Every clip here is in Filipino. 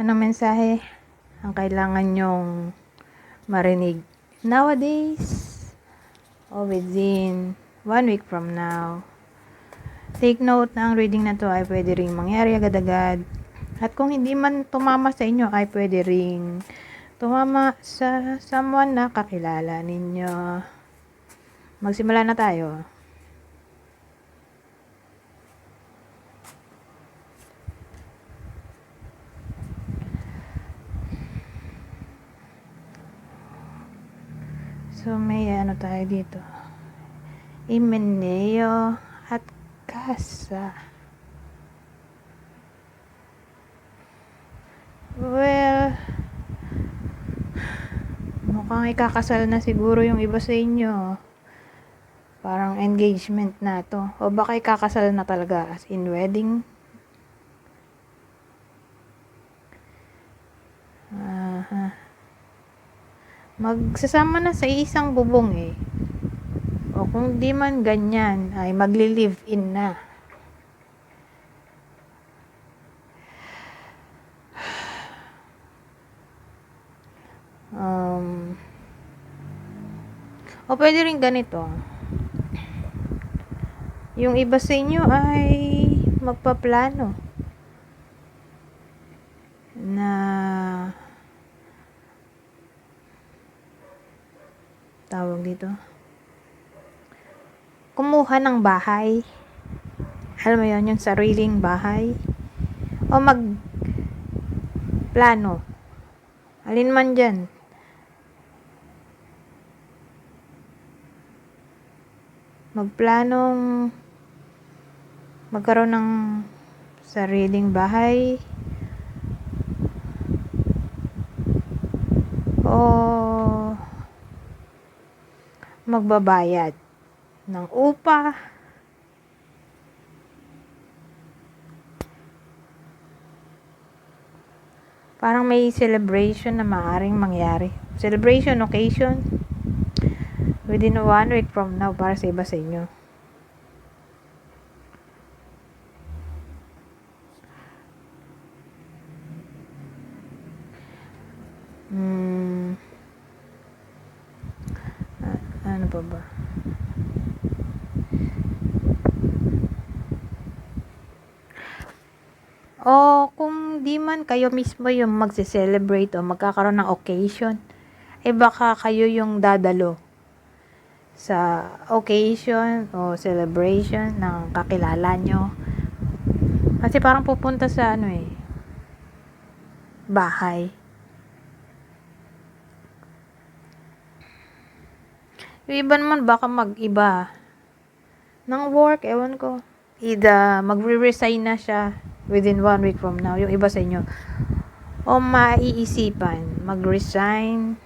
Anong mensahe ang kailangan nyong marinig nowadays o within 1 week from now? Take note na ang reading na to ay pwede ring mangyari agad-agad. At kung hindi man tumama sa inyo ay pwede ring tumama sa someone na kakilala ninyo. Magsimula na tayo. So, may ano tayo dito. Himeneo at Casa. Well, mukhang ikakasal na siguro yung iba sa inyo. Parang engagement na to. O baka ikakasal na talaga as in wedding. Magsasama na sa isang bubong eh. O kung di man ganyan, ay magli-live in na. O pwede rin ganito. Yung iba sa inyo ay magpaplano na tawag dito, kumuha ng bahay. Alam mo yun, yung sariling bahay. O magplano. Alin man dyan. Magplanong magkaroon ng sariling bahay. O magbabayad ng upa. Parang may celebration na maaaring mangyari. Celebration, occasion. Within 1 week from now para sa iba sa inyo. Ano pa ba? O kung di man kayo mismo yung magse-celebrate o magkakaroon ng occasion, eh baka kayo yung dadalo sa occasion o celebration ng kakilala nyo. Kasi parang pupunta sa bahay. Yung iba naman baka mag-iba ng work, ewan ko. Either magre-resign na siya within 1 week from now, yung iba sa inyo. O maiisipan, mag-resign.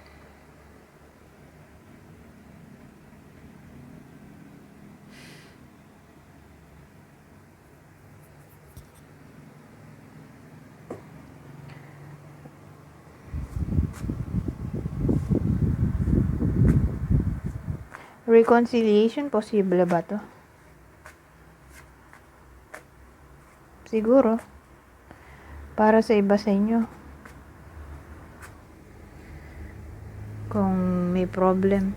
Reconciliation, posible ba to? Siguro. Para sa iba sa inyo. Kung may problem.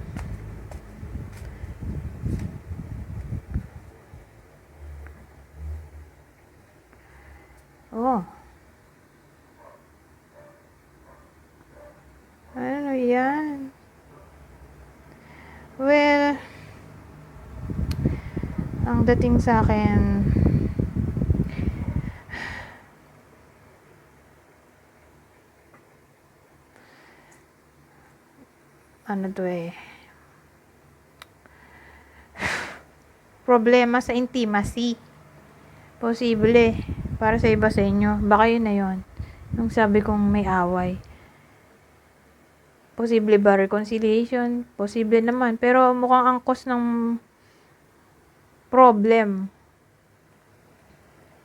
Oh. Ano yan? Well, ang dating sa akin, problema sa intimacy. Posible. Para sa iba sa inyo. Baka yun na yun. Nung sabi kong may away. Posible ba reconciliation? Posible naman. Pero mukhang ang cause ng problem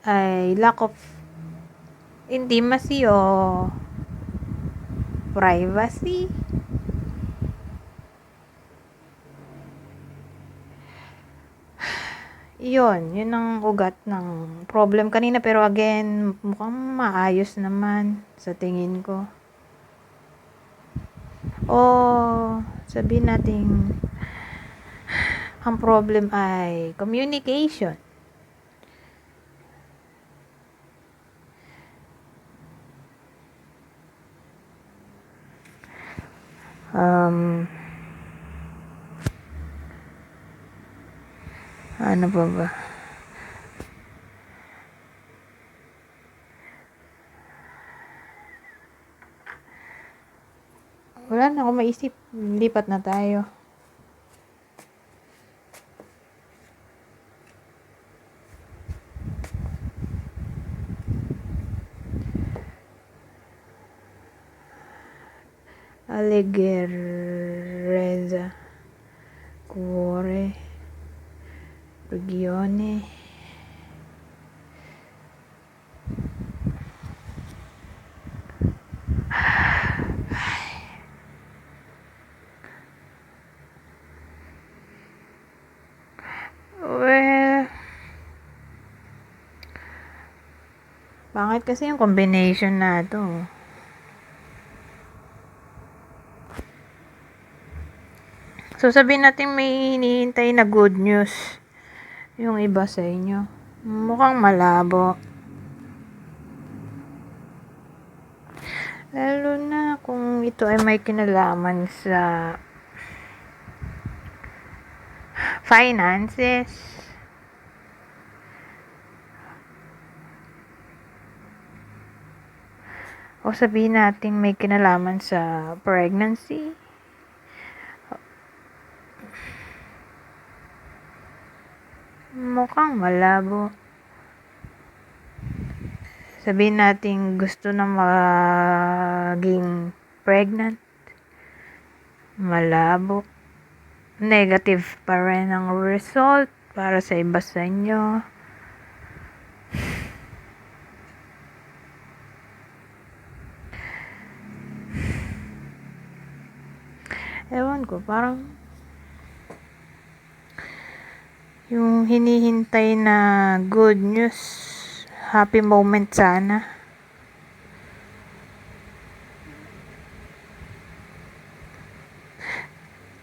ay lack of intimacy o privacy. yun ang ugat ng problem kanina, pero again, mukhang maayos naman sa tingin ko. O sabihin natin ang problem ay communication. Ano pa ba? Wala na ako maisip. Lipat na tayo. Allegrezza, cuore, regione, well, pangit kasi yung combination na to. So, sabihin natin may hinihintay na good news yung iba sa inyo. Mukhang malabo. Lalo na kung ito ay may kinalaman sa finances. O sabihin natin may kinalaman sa pregnancy. Mukhang malabo. Sabihin natin gusto na maging pregnant. Malabo. Negative pa rin ang result para sa iba sa inyo. Ewan ko, parang yung hinihintay na good news, happy moment sana.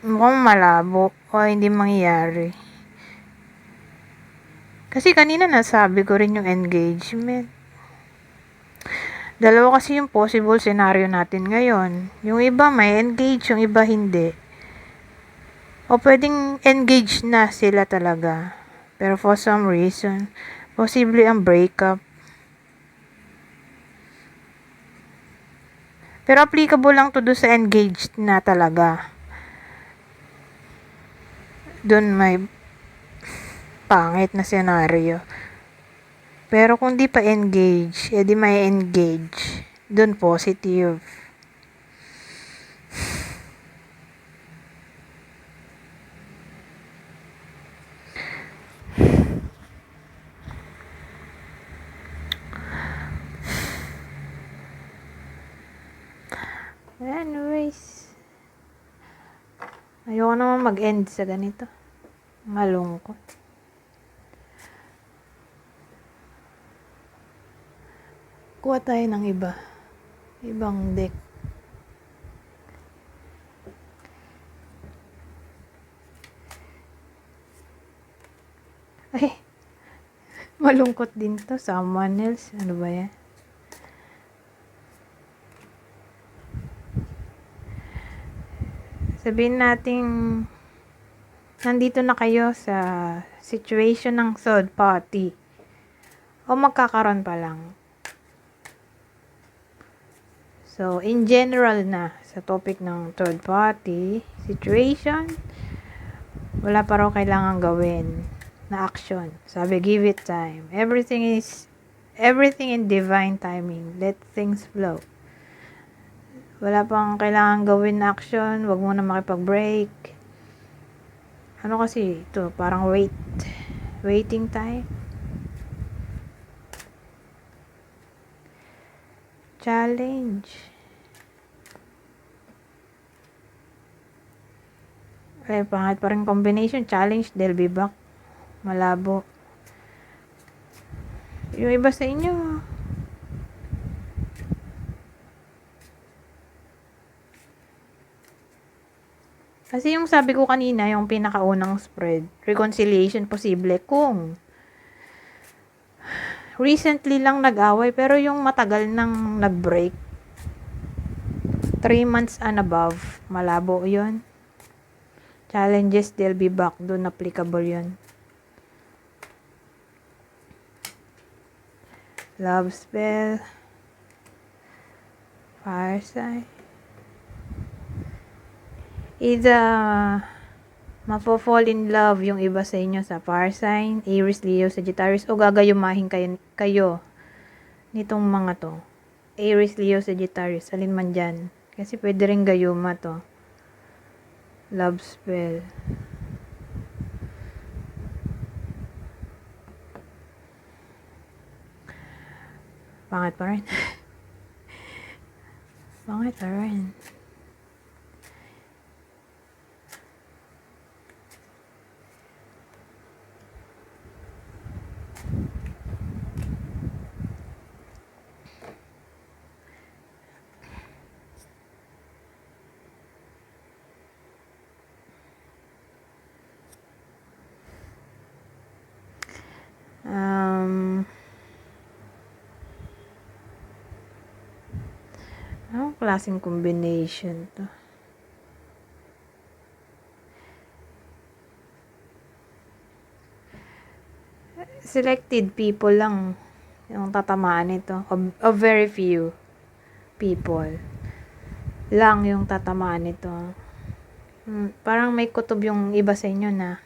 Mukhang malabo o hindi mangyayari. Kasi kanina nasabi ko rin yung engagement. Dalawa kasi yung possible scenario natin ngayon. Yung iba may engage, yung iba hindi. O pwedeng engage na sila talaga. Pero for some reason, possibly ang breakup. Pero applicable lang to do sa engaged na talaga. Doon may pangit na scenario. Pero kung di pa engage, edi may engage. Doon positive. Anyways, ayoko naman mag-end sa ganito. Malungkot. Kuha tayo ng iba. Ibang deck. Ay, malungkot din to. Someone else. Ano ba yan? Sabihin natin nandito na kayo sa situation ng third party. O magkakaroon pa lang. So, in general na sa topic ng third party situation, wala pa raw kailangan gawin na action. Sabi, give it time. Everything in divine timing. Let things flow. Wala pang kailangan gawin na action. Wag mo na makipag-break. Ano kasi ito? Parang waiting time. Challenge. Ay, pangit pa rin combination. Challenge, they'll be back. Malabo. Yung iba sa inyo, kasi yung sabi ko kanina, yung pinakaunang spread, reconciliation posible kung recently lang nag-away, pero yung matagal nang nag-break, 3 months and above, malabo yun. Challenges, they'll be back. Doon applicable yun. Love spell, fire sign. Either mapo-fall in love yung iba sa inyo sa fire sign, Aries, Leo, Sagittarius, o gagayumahin kayo nitong mga to. Aries, Leo, Sagittarius, alin man dyan. Kasi pwede rin gayuma to. Love spell. Pangit pa rin. Pangit pa rin. Anong klaseng combination to? Selected people lang yung tatamaan nito. A very few people lang yung tatamaan nito. Parang may kutob yung iba sa inyo na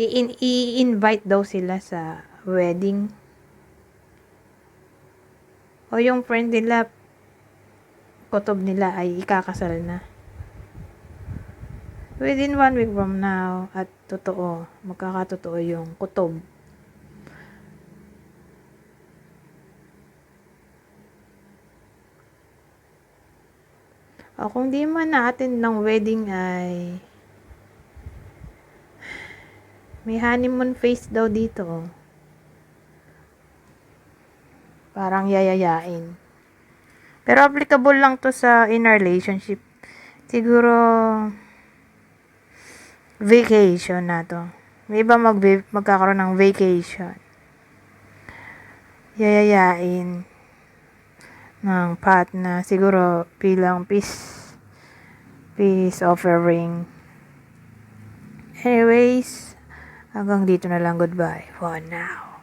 i-invite daw sila sa wedding. O yung friend nila, kutob nila ay ikakasal na. Within 1 week from now, at totoo, magkakatotoo yung kutob. O kung di man na-attend ng wedding ay may honeymoon phase daw dito. Parang yayayain. Pero applicable lang to sa in a relationship. Siguro vacation na to. May iba magkakaroon ng vacation. Yayayain ng partner. Siguro bilang peace offering. Anyways, hanggang dito na lang. Goodbye for now.